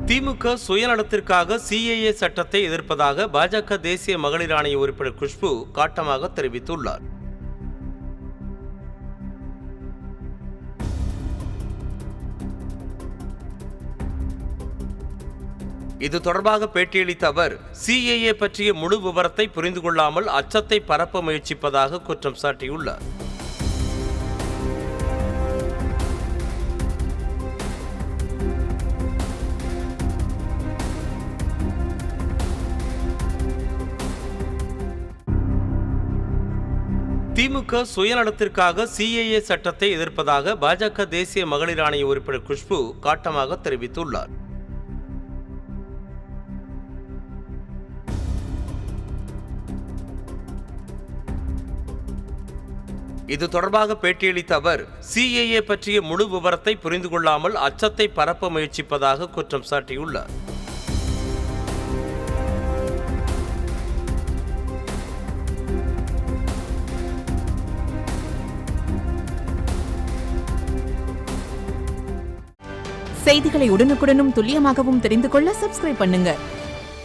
திமுக சுயநலத்திற்காக CAA சட்டத்தை எதிர்ப்பதாக பாஜக தேசிய மகளிர் ஆணைய உறுப்பினர் குஷ்பு காட்டமாக தெரிவித்துள்ளார். இது தொடர்பாக பேட்டியளித்த அவர், சிஏஏ பற்றிய முழு விவரத்தை புரிந்து கொள்ளாமல் அச்சத்தை பரப்ப முயற்சிப்பதாக குற்றம் சாட்டியுள்ளார். திமுக சுயநலத்திற்காக சிஏஏ சட்டத்தை எதிர்ப்பதாக பாஜக தேசிய மகளிர் ஆணைய உறுப்பினர் குஷ்பு காட்டமாக தெரிவித்துள்ளார். இது தொடர்பாக பேட்டியளித்த அவர், சிஏஏ பற்றிய முழு விவரத்தை புரிந்து கொள்ளாமல் அச்சத்தை பரப்ப முயற்சிப்பதாக குற்றம் சாட்டியுள்ளார். செய்திகளை உடனுக்குடனும் துல்லியமாகவும் தெரிந்து கொள்ள சப்ஸ்கிரைப் பண்ணுங்க.